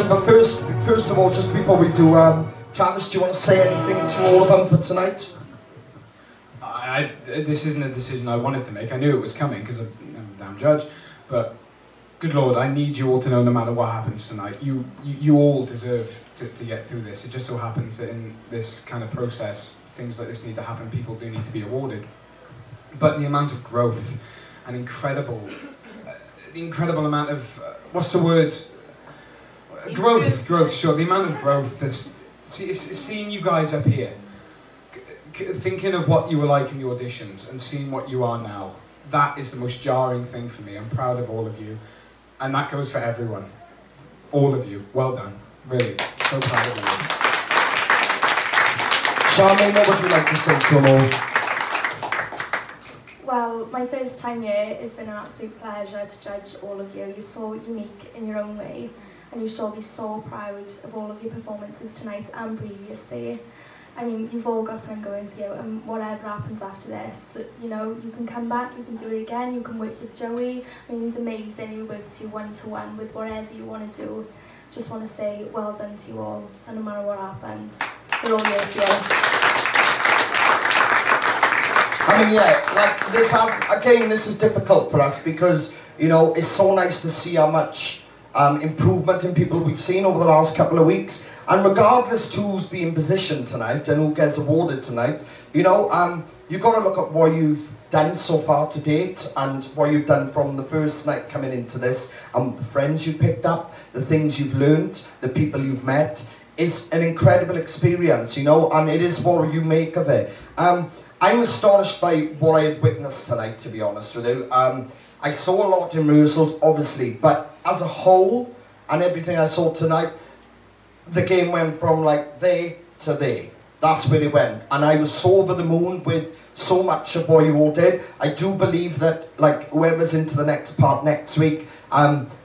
pleasure. But first of all, just before we do, Travis, do you want to say anything to all of them for tonight? This isn't a decision I wanted to make. I knew it was coming because I'm a damn judge. But good Lord, I need you all to know no matter what happens tonight, you all deserve to get through this. It just so happens that in this kind of process, things like this need to happen. People do need to be awarded. But the amount of growth and the incredible amount of, what's the word? Growth, sure. The amount of growth, seeing you guys up here, thinking of what you were like in the auditions and seeing what you are now, that is the most jarring thing for me. I'm proud of all of you. And that goes for everyone. All of you. Well done. Really. So proud of you. Charmaine, what would you like to say to them all? Well, my first time here, it's been an absolute pleasure to judge all of you. You're so unique in your own way, and you should all be so proud of all of your performances tonight and previously. I mean, you've all got something going for you, and whatever happens after this, you know, you can come back, you can do it again, you can work with Joey. I mean, he's amazing, he worked you one-to-one with whatever you want to do. Just want to say well done to you all, and no matter what happens, we're all here for you. I mean, yeah, like this is difficult for us because, you know, it's so nice to see how much improvement in people we've seen over the last couple of weeks. And regardless to who's being positioned tonight and who gets awarded tonight, you know, you've got to look at what you've done so far to date and what you've done from the first night coming into this, and the friends you picked up, the things you've learned, the people you've met. It's an incredible experience, you know, and it is what you make of it. I'm astonished by what I had witnessed tonight, to be honest with you. I saw a lot in rehearsals, obviously, but as a whole, and everything I saw tonight, the game went from like there to there. That's where it went. And I was so over the moon with so much of what you all did. I do believe that, like, whoever's into the next part next week,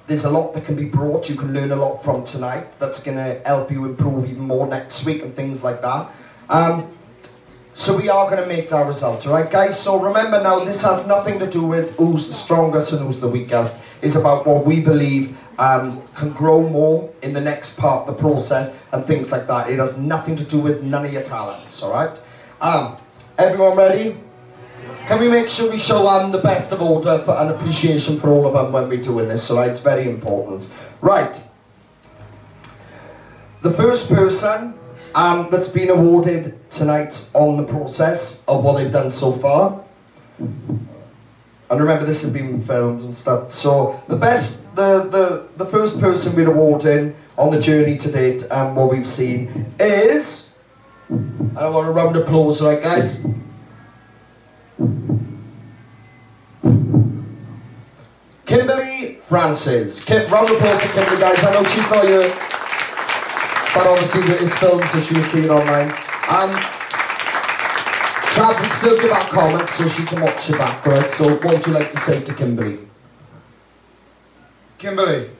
there's a lot that can be brought. You can learn a lot from tonight that's going to help you improve even more next week and things like that. So we are going to make that result, alright guys? So remember now, this has nothing to do with who's the strongest and who's the weakest. It's about what we believe can grow more in the next part of the process and things like that. It has nothing to do with none of your talents, alright? Everyone ready? Can we make sure we show the best of order for an appreciation for all of them when we're doing this, alright? It's very important. Right. The first person that's been awarded tonight on the process of what they've done so far. And remember, this has been filmed and stuff. So the first person we're awarding on the journey to date and what we've seen is, and I want a round of applause, right guys? Kimberly Francis. Round of applause for Kimberly, guys. I know she's not here, but obviously it's filmed, so she'll see it online. Trav will still give out comments so she can watch it back, right? So what would you like to say to Kimberly? Kimberly,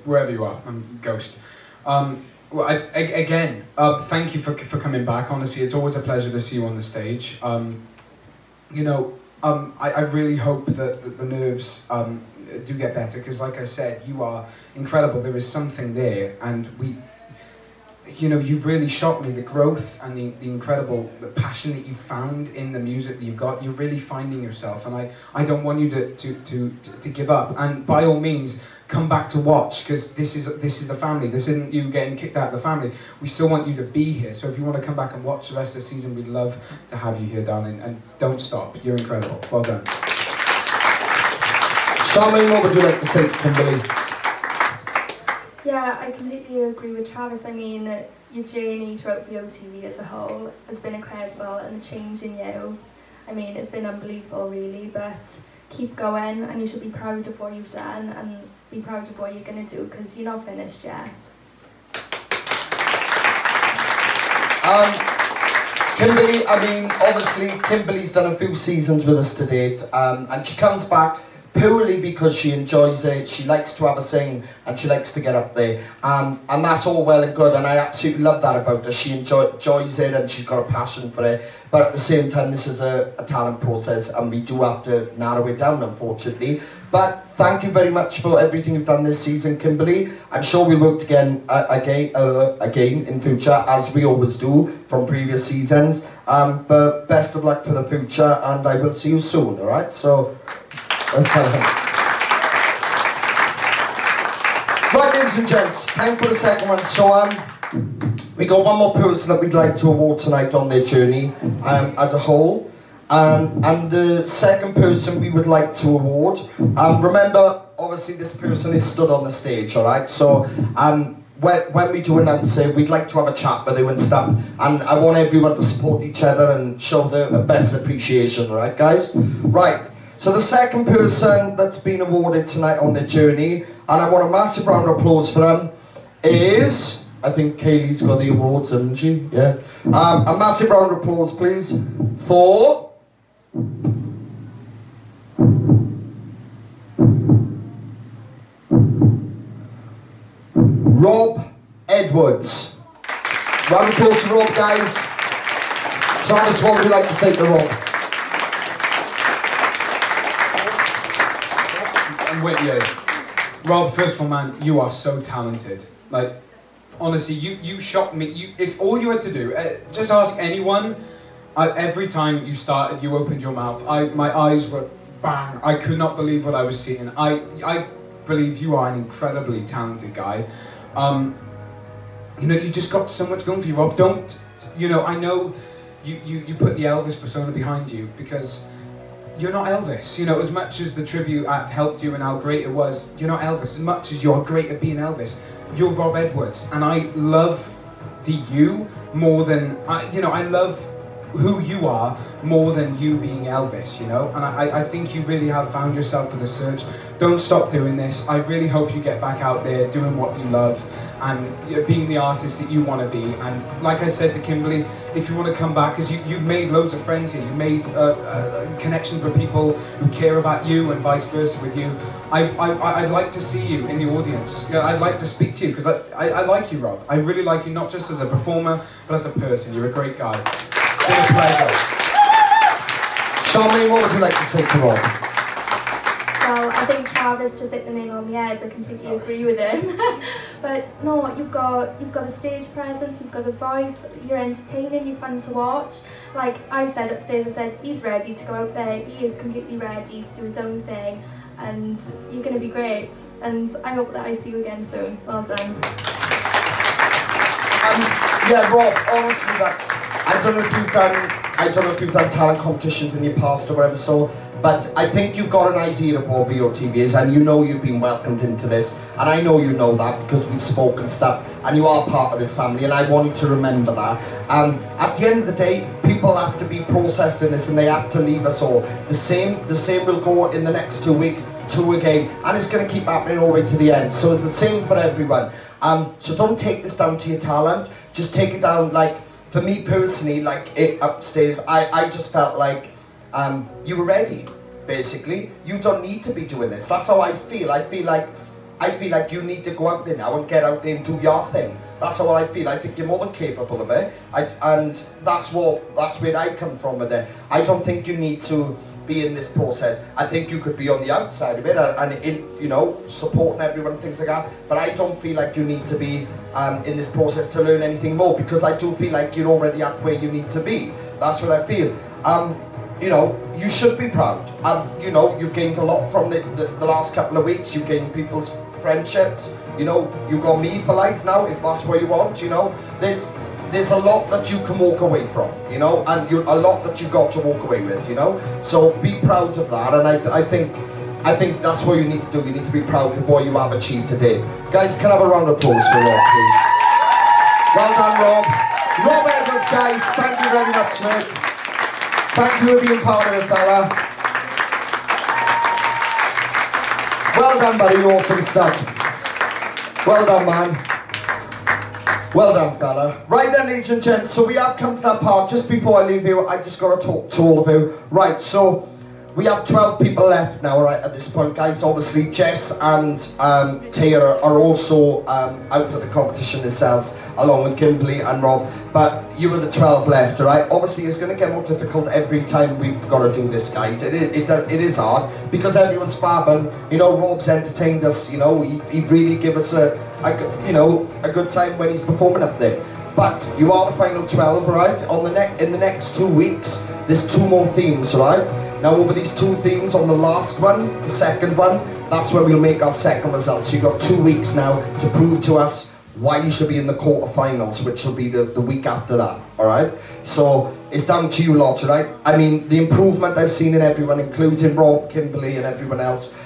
wherever you are, I'm Ghost. Well, again, thank you for coming back. Honestly, it's always a pleasure to see you on the stage. You know, I really hope that the nerves do get better, because like I said, you are incredible. There is something there, and you know, you've really shocked me, the growth and the incredible passion that you found in the music that you've got. You're really finding yourself, and I don't want you to give up. And by all means, come back to watch, because this is the family. This isn't you getting kicked out of the family. We still want you to be here. So if you want to come back and watch the rest of the season, we'd love to have you here, darling. And don't stop. You're incredible. Well done. Charmaine, what would you like to say to Kimberly? Yeah, I completely agree with Travis. I mean, your journey throughout VOTV as a whole has been incredible, and the change in you, I mean, it's been unbelievable really, but keep going, and you should be proud of what you've done and be proud of what you're going to do, because you're not finished yet. Kimberly, I mean, obviously Kimberly's done a few seasons with us to date, and she comes back purely because she enjoys it, she likes to have a sing, and she likes to get up there. And that's all well and good, and I absolutely love that about her. She enjoys it, and she's got a passion for it. But at the same time, this is a talent process, and we do have to narrow it down, unfortunately. But thank you very much for everything you've done this season, Kimberly. I'm sure we'll work again in future, as we always do from previous seasons. But best of luck for the future, and I will see you soon, alright? So, right, ladies and gents, time for the second one. So, we got one more person that we'd like to award tonight on their journey as a whole. And the second person we would like to award, remember, obviously this person is stood on the stage, alright? So, when we do announce it, we'd like to have a chat with you and stuff, and I want everyone to support each other and show the best appreciation, alright guys? Right, so the second person that's been awarded tonight on their journey, and I want a massive round of applause for them, is... I think Kaylee's got the awards, hasn't she? Yeah. A massive round of applause, please, for... Rob Edwards. Round of applause for Rob, guys. Travis, what would you like to say to Rob? I'm with you. Rob, first of all, man, you are so talented. Like, honestly, you shocked me. If all you had to do, just ask anyone, every time you started, you opened your mouth, my eyes were bang. I could not believe what I was seeing. I believe you are an incredibly talented guy. You know, you just got so much going for you, Rob. Don't, you know, I know you put the Elvis persona behind you because you're not Elvis. You know, as much as the tribute act helped you and how great it was, you're not Elvis. As much as you're great at being Elvis, you're Rob Edwards. And I love the you more than, I love who you are more than you being Elvis, you know? And I think you really have found yourself for the search. Don't stop doing this. I really hope you get back out there doing what you love and being the artist that you want to be. And like I said to Kimberly, if you want to come back, because you've made loads of friends here, you've made connections with people who care about you and vice versa with you. I'd like to see you in the audience. Yeah, I'd like to speak to you because I like you, Rob. I really like you, not just as a performer, but as a person. You're a great guy. It's been a pleasure. Charmaine, what would you like to say to Rob? Well, I think Travis just hit the nail on the head. I completely agree with him. But no, you've got the stage presence, you've got the voice, you're entertaining, you're fun to watch. Like I said upstairs, I said he's ready to go out there. He is completely ready to do his own thing, and you're going to be great. And I hope that I see you again soon. Well done. Yeah, Rob. Honestly, I don't know if you've done talent competitions in your past or whatever. So. But I think you've got an idea of what VOTV is, and you know you've been welcomed into this, and I know you know that because we've spoken stuff, and you are part of this family, and I want you to remember that. At the end of the day, people have to be processed in this, and they have to leave us all. The same will go in the next 2 weeks, 2 again, and it's going to keep happening all the way to the end. So it's the same for everyone. So don't take this down to your talent. Just take it down, like, for me personally, like upstairs, I just felt like you were ready, basically. You don't need to be doing this. That's how I feel. I feel like you need to go out there now and get out there and do your thing. That's how I feel. I think you're more than capable of it. And that's where I come from with it. I don't think you need to be in this process. I think you could be on the outside of it and in, you know, supporting everyone and things like that. But I don't feel like you need to be in this process to learn anything more, because I do feel like you're already at where you need to be. That's what I feel. You know, you should be proud. You know, you've gained a lot from the last couple of weeks. You've gained people's friendships. You know, you got me for life now, if that's what you want, you know. There's a lot that you can walk away from, you know, and a lot that you got to walk away with, you know. So be proud of that, and I think that's what you need to do. You need to be proud of what you have achieved today. Guys, can I have a round of applause for Rob, please? Well done, Rob. Rob Edwards, guys, thank you very much, mate. Thank you for being part of it, fella. Well done, buddy, awesome stuff. Well done, man. Well done, fella. Right then, ladies and gents, so we have come to that part. Just before I leave you, I just got to talk to all of you. Right, so we have 12 people left now, right, at this point, guys. Obviously, Jess and Tara are also out of the competition themselves, along with Kimberly and Rob. But you are the 12 left, right? Obviously, it's going to get more difficult every time we've got to do this, guys. It is hard because everyone's fab, and you know, Rob's entertained us. You know, he really give us a good time when he's performing up there. But you are the final 12, right? In the next 2 weeks, there's 2 more themes, right? Now over these 2 themes, on the last one, the second one, that's when we'll make our second results. So you've got 2 weeks now to prove to us why you should be in the quarterfinals, which will be the week after that, alright? So it's down to you lot, right? I mean, the improvement I've seen in everyone, including Rob, Kimberly and everyone else,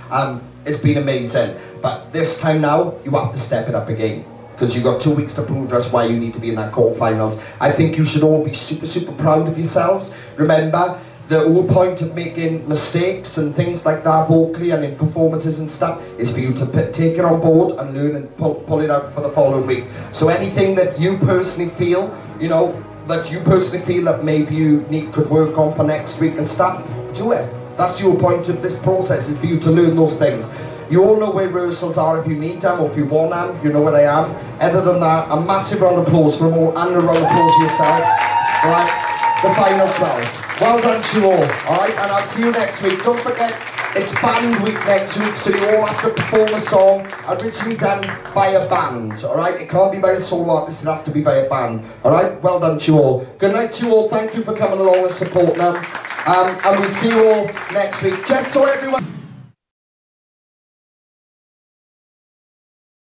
it's been amazing. But this time now, you have to step it up again, because you've got 2 weeks to prove to us why you need to be in that quarterfinals. I think you should all be super, super proud of yourselves. Remember, the whole point of making mistakes and things like that vocally and in performances and stuff is for you to take it on board and learn and pull it out for the following week. So anything that you personally feel, you know, that maybe you could work on for next week and stuff, do it. That's your point of this process, is for you to learn those things. You all know where rehearsals are if you need them or if you want them, you know where I am. Other than that, a massive round of applause for them all and a round of applause for yourselves. Alright, the final 12. Well done to you all, alright? And I'll see you next week. Don't forget, it's band week next week, so you all have to perform a song originally done by a band, alright? It can't be by a solo artist, it has to be by a band, alright? Well done to you all. Good night to you all, thank you for coming along and supporting them. And we'll see you all next week. Just so everyone...